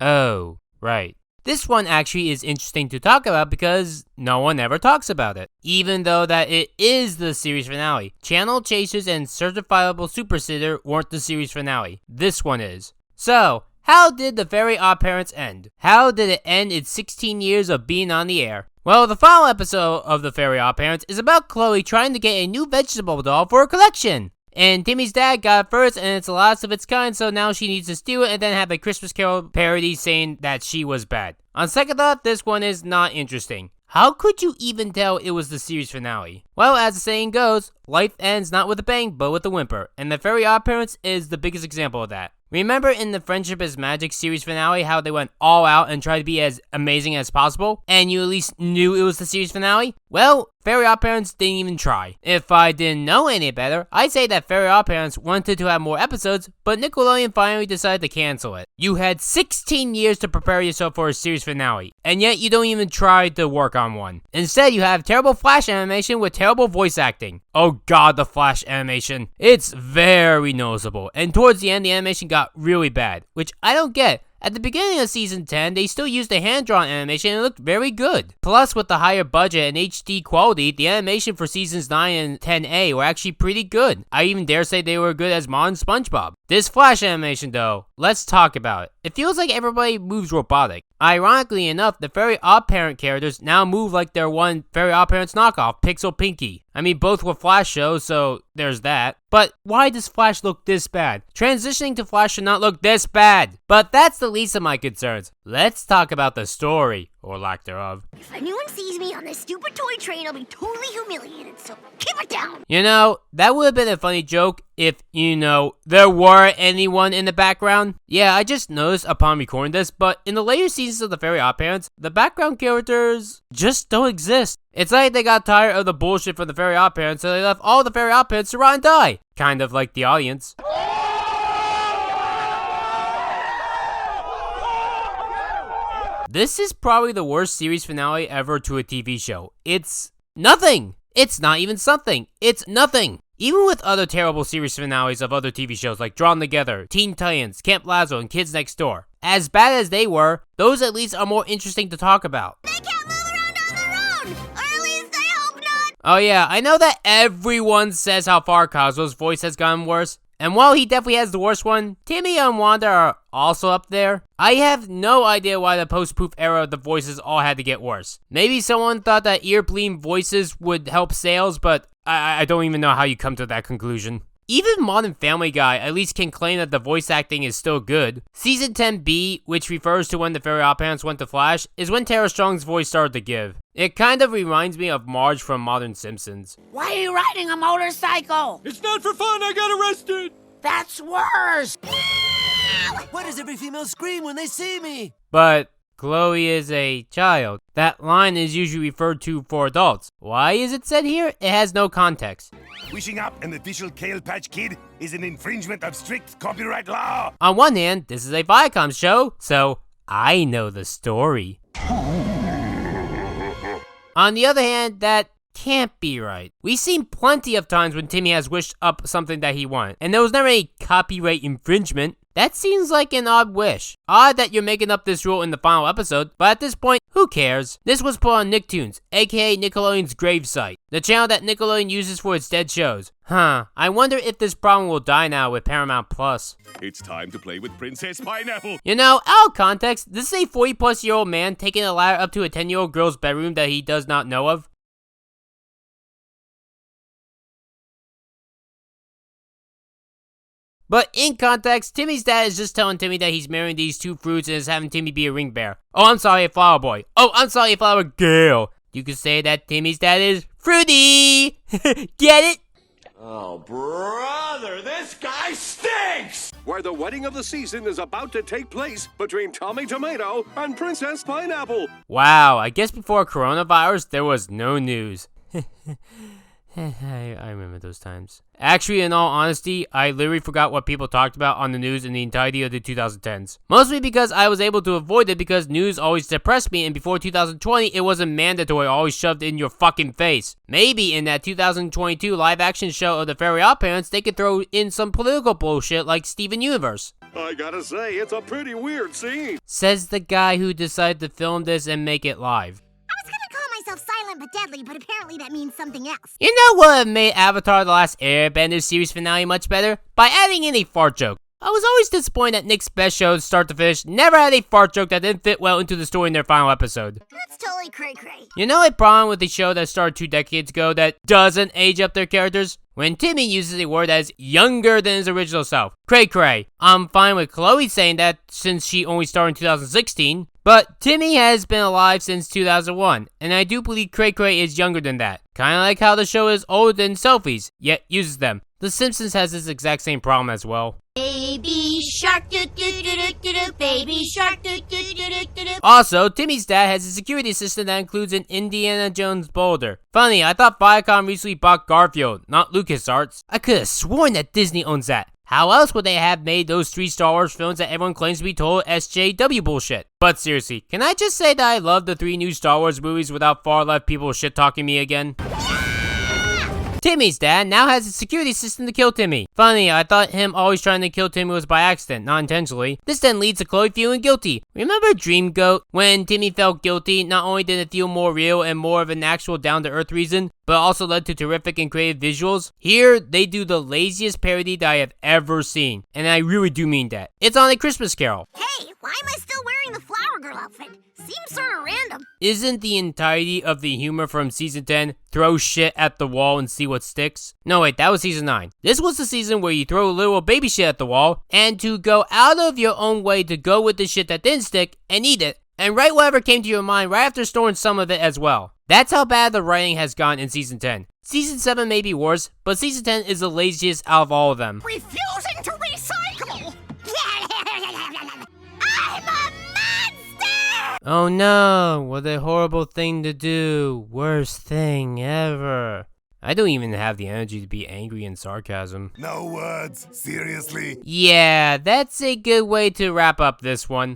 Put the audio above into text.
Oh, right. This one actually is interesting to talk about because no one ever talks about it. Even though that it is the series finale. Channel Chasers and Certifiable Super Sitter weren't the series finale. This one is. So, how did The Very Odd Parents end? How did it end its 16 years of being on the air? Well, the final episode of The Very Odd Parents is about Chloe trying to get a new vegetable doll for her collection. And Timmy's dad got it first, and it's the last of its kind, so now she needs to steal it and then have a Christmas Carol parody saying that she was bad. On second thought, this one is not interesting. How could you even tell it was the series finale? Well, as the saying goes, life ends not with a bang, but with a whimper, and The Very Odd Parents is the biggest example of that. Remember in the Friendship is Magic series finale how they went all out and tried to be as amazing as possible, and you at least knew it was the series finale? Well, Very Odd Parents didn't even try. If I didn't know any better, I'd say that Very Odd Parents wanted to have more episodes, but Nickelodeon finally decided to cancel it. You had 16 years to prepare yourself for a series finale, and yet you don't even try to work on one. Instead, you have terrible Flash animation with terrible voice acting. Oh god, the Flash animation. It's very noticeable, and towards the end, the animation got really bad, which I don't get. At the beginning of Season 10, they still used a hand-drawn animation and it looked very good. Plus, with the higher budget and HD quality, the animation for Seasons 9 and 10A were actually pretty good. I even dare say they were good as modern SpongeBob. This Flash animation though, let's talk about it. It feels like everybody moves robotic. Ironically enough, the Very Odd Parent characters now move like their one Very Odd Parents knockoff, Pixel Pinky. I mean, both were Flash shows, so there's that. But why does Flash look this bad? Transitioning to Flash should not look this bad. But that's the least of my concerns. Let's talk about the story, or lack thereof. If anyone sees me on this stupid toy train, I'll be totally humiliated, so keep it down. You know, that would have been a funny joke if, there were anyone in the background. Yeah, I just noticed upon recording this, but in the later seasons of The Very Odd Parents, the background characters just don't exist. It's like they got tired of the bullshit from The Very Odd Parents, so they left all the Very Odd Parents to rot and die. Kind of like the audience. This is probably the worst series finale ever to a TV show. It's nothing. It's not even something. It's nothing. Even with other terrible series finales of other TV shows like Drawn Together, Teen Titans, Camp Lazlo, and Kids Next Door. As bad as they were, those at least are more interesting to talk about. They can't move around on their own! Or at least I hope not! Oh yeah, I know that everyone says how far Cosmo's voice has gotten worse. And while he definitely has the worst one, Timmy and Wanda are also up there. I have no idea why the post-poof era of the voices all had to get worse. Maybe someone thought that ear-bleeding voices would help sales, but I don't even know how you come to that conclusion. Even Modern Family Guy at least can claim that the voice acting is still good. Season 10B, which refers to when the Very Odd Parents went to Flash, is when Tara Strong's voice started to give. It kind of reminds me of Marge from Modern Simpsons. Why are you riding a motorcycle? It's not for fun, I got arrested! That's worse! Why does every female scream when they see me? But Chloe is a child. That line is usually referred to for adults. Why is it said here? It has no context. Wishing up an official Kale Patch Kid is an infringement of strict copyright law. On one hand, this is a Viacom show, so I know the story. On the other hand, that can't be right. We've seen plenty of times when Timmy has wished up something that he wanted, and there was never a copyright infringement. That seems like an odd wish. Odd that you're making up this rule in the final episode, but at this point, who cares? This was put on Nicktoons, aka Nickelodeon's gravesite, the channel that Nickelodeon uses for its dead shows. I wonder if this problem will die now with Paramount Plus. It's time to play with Princess Pineapple. Out of context, this is a 40-plus-year-old man taking a ladder up to a 10-year-old girl's bedroom that he does not know of. But in context, Timmy's dad is just telling Timmy that he's marrying these two fruits and is having Timmy be a ring bearer. Oh, I'm sorry, a flower boy. Oh, I'm sorry, a flower girl. You could say that Timmy's dad is fruity. Get it? Oh, brother, this guy stinks! Where the wedding of the season is about to take place between Tommy Tomato and Princess Pineapple. Wow, I guess before coronavirus, there was no news. I remember those times. Actually, in all honesty, I literally forgot what people talked about on the news in the entirety of the 2010s. Mostly because I was able to avoid it because news always depressed me, and before 2020, it wasn't mandatory, always shoved in your fucking face. Maybe in that 2022 live-action show of The Very Odd Parents, they could throw in some political bullshit like Steven Universe. I gotta say, it's a pretty weird scene. Says the guy who decided to film this and make it live. I was gonna call myself silent but deadly, but apparently that means something else. You know what would have made Avatar The Last Airbender series finale much better? By adding in a fart joke. I was always disappointed that Nick's best shows, start to finish, never had a fart joke that didn't fit well into the story in their final episode. That's totally cray-cray. You know a problem with a show that started 2 decades ago that doesn't age up their characters? When Timmy uses a word that is younger than his original self. Cray-cray. I'm fine with Chloe saying that since she only started in 2016, but Timmy has been alive since 2001, and I do believe cray-cray is younger than that. Kinda like how the show is older than selfies, yet uses them. The Simpsons has this exact same problem as well. Baby shark, doo doo doo doo doo doo. Baby shark, doo doo doo doo doo doo. Also, Timmy's dad has a security system that includes an Indiana Jones boulder. Funny, I thought Viacom recently bought Garfield, not LucasArts. I could have sworn that Disney owns that. How else would they have made those 3 Star Wars films that everyone claims to be total SJW bullshit? But seriously, can I just say that I love the 3 new Star Wars movies without far left people shit-talking me again? Timmy's dad now has a security system to kill Timmy. Funny, I thought him always trying to kill Timmy was by accident, not intentionally. This then leads to Chloe feeling guilty. Remember Dream Goat? When Timmy felt guilty, not only did it feel more real and more of an actual down-to-earth reason, but also led to terrific and creative visuals. Here, they do the laziest parody that I have ever seen. And I really do mean that. It's on A Christmas Carol. Hey, why am I still wearing the flower girl outfit? Seems sorta random. Isn't the entirety of the humor from season 10 throw shit at the wall and see what sticks? No wait, that was season 9. This was the season where you throw a little baby shit at the wall and to go out of your own way to go with the shit that didn't stick and eat it and write whatever came to your mind right after storing some of it as well. That's how bad the writing has gone in season 10. Season 7 may be worse, but season 10 is the laziest out of all of them. Refusing to recycle. I'm a monster! Oh no, what a horrible thing to do. Worst thing ever. I don't even have the energy to be angry and sarcasm. No words, seriously? Yeah, that's a good way to wrap up this one.